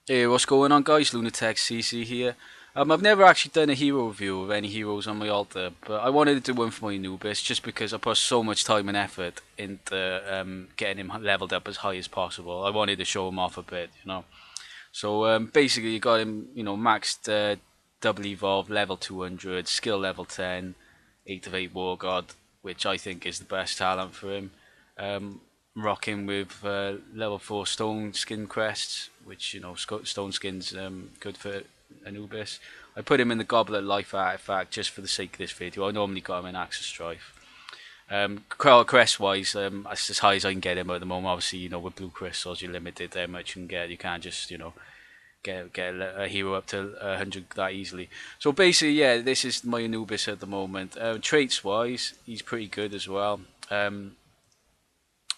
Hey, what's going on, guys? LUNATEK CC here. I've never actually done a hero review of any heroes on my altar, but I wanted to do one for my Anubis just because I put so much time and effort into getting him leveled up as high as possible. I wanted to show him off a bit, you know. So basically, you got him, maxed double evolved, level 200, skill level 10, 8 of 8 Wargod, which I think is the best talent for him. Um, Rocking with level 4 stone skin crests, which stone skins good for Anubis. I put him in the Goblet Life artifact just for the sake of this video. I normally got him in Axe of Strife. Crest wise, that's as high as I can get him at the moment. Obviously, with blue crystals, you're limited how much you can get. You can't just get a hero up to 100 that easily. So basically, yeah, this is my Anubis at the moment. Traits wise, he's pretty good as well.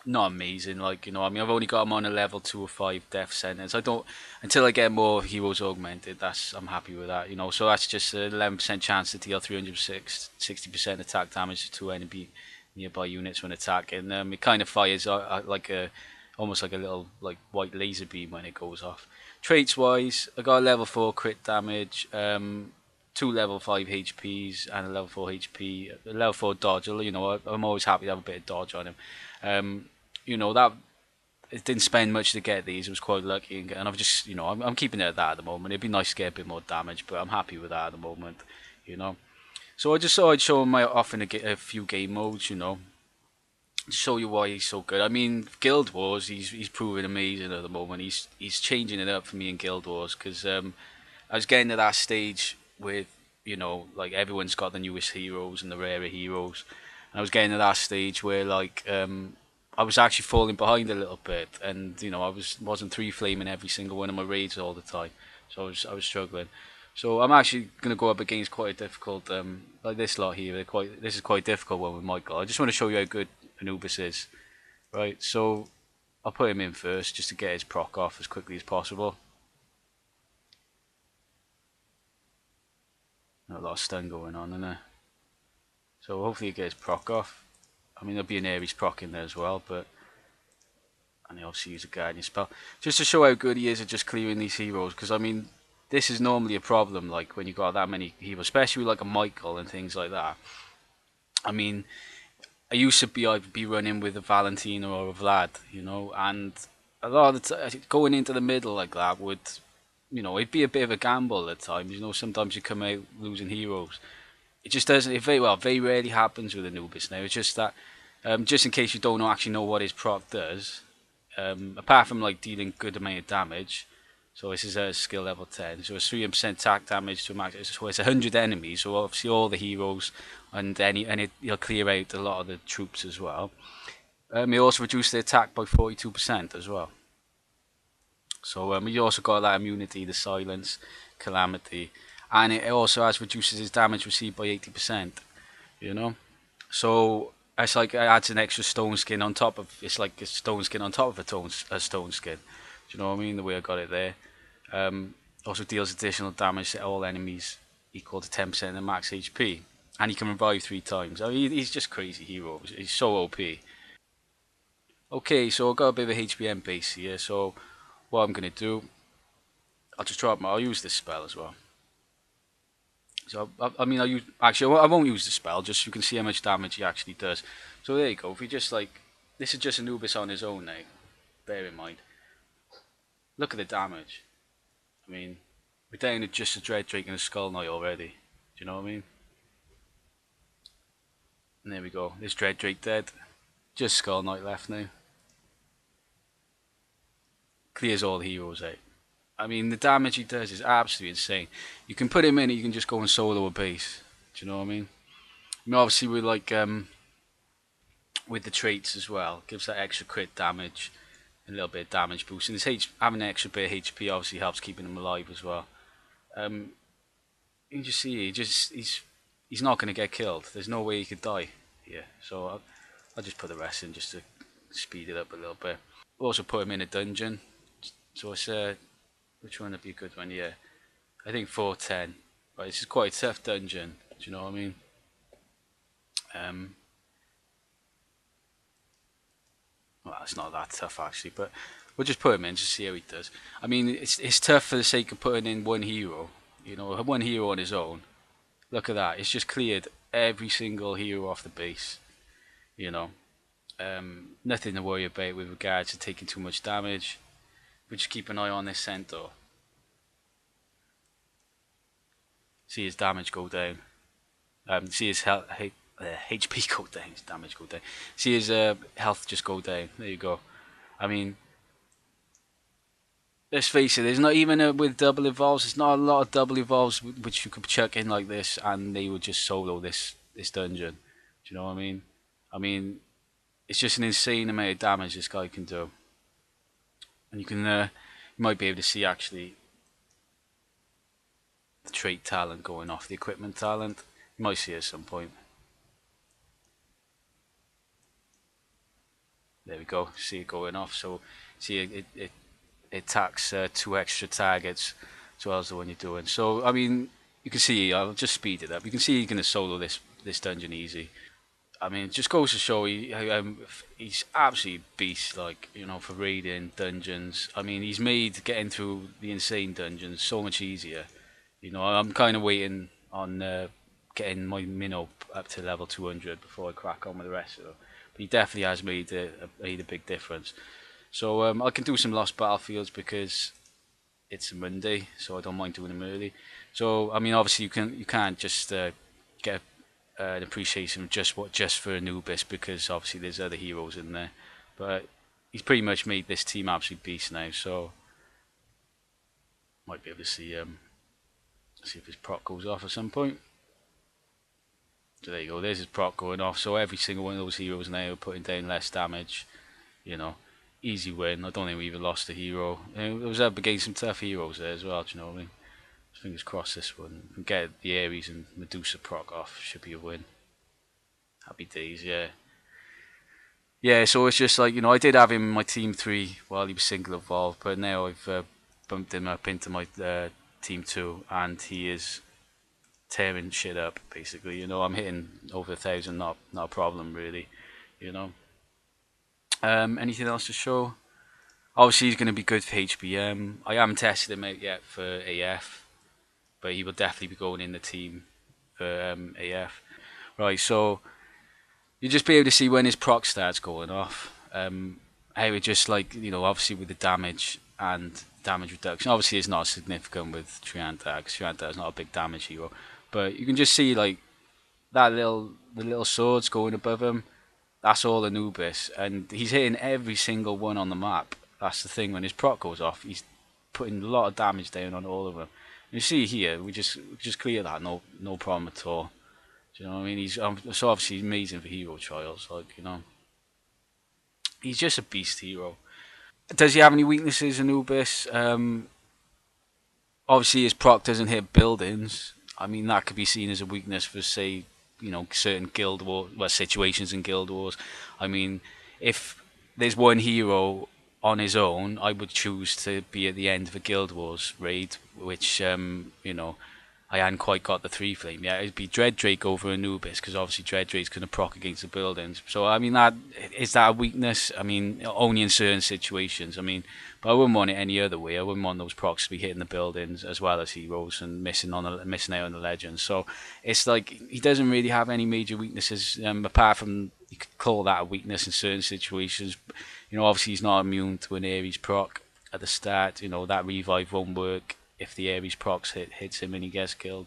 Not amazing, I mean, I've only got him on a level 2 or 5 death sentence. I don't until I get more heroes augmented. I'm happy with that. So that's just an 11% chance to deal 360% attack damage to enemy nearby units when attacking. It kind of fires like a almost like a little like white laser beam when it goes off. Traits wise, I got a level 4 crit damage, two level 5 HPs and a level 4 HP, a level 4 dodge. I'm always happy to have a bit of dodge on him. Um, that it didn't spend much to get these. I was quite lucky, and I've just I'm keeping it at that at the moment. It'd be nice to get a bit more damage, but I'm happy with that at the moment. You know. So I just thought I'd show him off in a few game modes. To show you why he's so good. I mean, Guild Wars, he's proving amazing at the moment. He's changing it up for me in Guild Wars because I was getting to that stage with like everyone's got the newest heroes and the rarer heroes. And I was getting to that stage where I was actually falling behind a little bit, and wasn't three flaming every single one of my raids all the time, so I was struggling. So I'm actually going to go up against quite a difficult like this lot here. This is quite a difficult one with Michael. I just want to show you how good Anubis is, right? So I'll put him in first just to get his proc off as quickly as possible. A lot of stun going on in there, so hopefully he gets proc off. I mean, there'll be an Ares proc in there as well, but and he obviously use a guardian spell just to show how good he is at just clearing these heroes. Because I mean, this is normally a problem, like when you got that many heroes, especially like a Michael and things like that. I mean, I used to I'd be running with a Valentina or a Vlad, and a lot of the going into the middle like that would, it'd be a bit of a gamble at times. Sometimes you come out losing heroes. It just doesn't. It very rarely happens with Anubis now. It's just that, just in case you don't actually know what his proc does, apart from like dealing good amount of damage. So this is a skill level 10. So it's 3% attack damage to a max. So it's 100 enemies. So obviously all the heroes you'll clear out a lot of the troops as well. You also reduce the attack by 42% as well. So you also got that immunity, the silence, calamity, and it also reduces his damage received by 80%. So it's like it adds an extra stone skin on top of. It's like a stone skin on top of a stone skin. Do you know what I mean? The way I got it there. Also deals additional damage to all enemies equal to 10% of the max HP, and he can revive 3 times. I mean, he's just crazy hero. He's so OP. Okay, so I've got a bit of a HBM base here. So what I'm gonna do, I'll use this spell as well. So I mean, I won't use the spell. Just so you can see how much damage he actually does. So there you go. If we just this is just Anubis on his own now. Bear in mind. Look at the damage. I mean, we're down to just a Dread Drake and a Skull Knight already. Do you know what I mean? And there we go. This Dread Drake dead. Just Skull Knight left now. Clears all the heroes out. I mean, the damage he does is absolutely insane. You can put him in and you can just go and solo a base. Do you know what I mean? I mean, obviously with the traits as well, gives that extra crit damage, and a little bit of damage boost. And having an extra bit of HP obviously helps keeping him alive as well. You can just see he's not going to get killed. There's no way he could die here. So I'll just put the rest in just to speed it up a little bit. Also put him in a dungeon. So it's which one would be a good one? Yeah, I think 410. Right, this is quite a tough dungeon. Do you know what I mean? Well, it's not that tough actually, but We'll just put him in, just see how he does. I mean, it's tough for the sake of putting in one hero. You know, one hero on his own. Look at that. It's just cleared every single hero off the base. You know, nothing to worry about with regards to taking too much damage. We just keep an eye on this centaur. See his damage go down. See his HP go down. His damage go down. See his health just go down. There you go. I mean, let's face it. There's not even with double evolves. There's not a lot of double evolves which you could chuck in like this, and they would just solo this dungeon. Do you know what I mean? I mean, it's just an insane amount of damage this guy can do, and you might be able to see actually the trait talent going off, the equipment talent. You might see it at some point. There we go. See it going off. So see it attacks 2 extra targets as well as the one you're doing. So I mean, you can see. I'll just speed it up. You can see you're gonna solo this dungeon easy. I mean, it just goes to show he's absolutely beast. Like, you know, for raiding dungeons. I mean, he's made getting through the insane dungeons so much easier. You know, I'm kind of waiting on getting my minnow up to level 200 before I crack on with the rest of them. But he definitely has made a big difference. So I can do some lost battlefields because it's a Monday, so I don't mind doing them early. So I mean, obviously you can't just get an appreciation of just for Anubis, because obviously there's other heroes in there. But he's pretty much made this team absolute beast now. So might be able to see if his proc goes off at some point. So there you go, there's his proc going off. So every single one of those heroes now are putting down less damage. You know, easy win. I don't think we even lost a hero. It was up against some tough heroes there as well, do you know what I mean? Fingers crossed this one. We get the Ares and Medusa proc off, should be a win. Happy days, yeah. Yeah, so it's just like, you know, I did have him in my team 3 while he was single evolved, but now I've bumped him up into my team 2, and he is tearing shit up, basically. You know, I'm hitting over 1,000, not a problem really, you know. Anything else to show? Obviously he's going to be good for HBM. I haven't tested him out yet for AF, but he will definitely be going in the team for AF. Right, so you'll just be able to see when his proc starts going off. How it just, like, you know, obviously with the damage and damage reduction. Obviously it's not significant with Trianta, because Trianta is not a big damage hero. But you can just see, like, the little swords going above him. That's all Anubis, and he's hitting every single one on the map. That's the thing. When his proc goes off, he's putting a lot of damage down on all of them. You see here, we just clear that, no problem at all. Do you know what I mean? He's so obviously amazing for hero trials. Like, you know, he's just a beast hero. Does he have any weaknesses, Anubis? Obviously his proc doesn't hit buildings. I mean, that could be seen as a weakness for, say, you know, certain guild war, well, situations in guild wars. I mean, if there's one hero on his own, I would choose to be at the end of a guild wars raid, which you know, I hadn't quite got the 3 flame yet. It'd be Dread Drake over Anubis, because obviously Dread Drake's going to proc against the buildings. So I mean, is that a weakness? I mean, only in certain situations. I mean, but I wouldn't want it any other way. I wouldn't want those procs to be hitting the buildings as well as heroes and missing out on the legends. So it's like he doesn't really have any major weaknesses, apart from, you could call that a weakness in certain situations. You know, obviously he's not immune to an Ares proc at the start. You know, that revive won't work if the Ares procs hits him and he gets killed.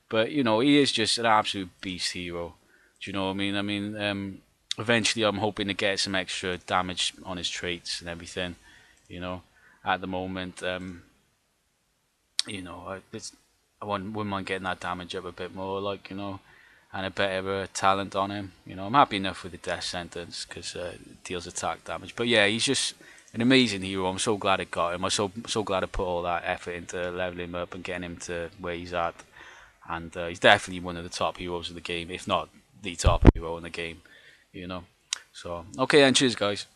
But, you know, he is just an absolute beast hero. Do you know what I mean? Eventually I'm hoping to get some extra damage on his traits and everything. You know, at the moment, you know, I wouldn't mind getting that damage up a bit more, like, you know, and a better talent on him. You know, I'm happy enough with the death sentence, because it deals attack damage. But yeah, he's just an amazing hero. I'm so glad I got him. I'm so glad I put all that effort into leveling him up and getting him to where he's at. And he's definitely one of the top heroes of the game, if not the top hero in the game. You know. So okay, and cheers, guys.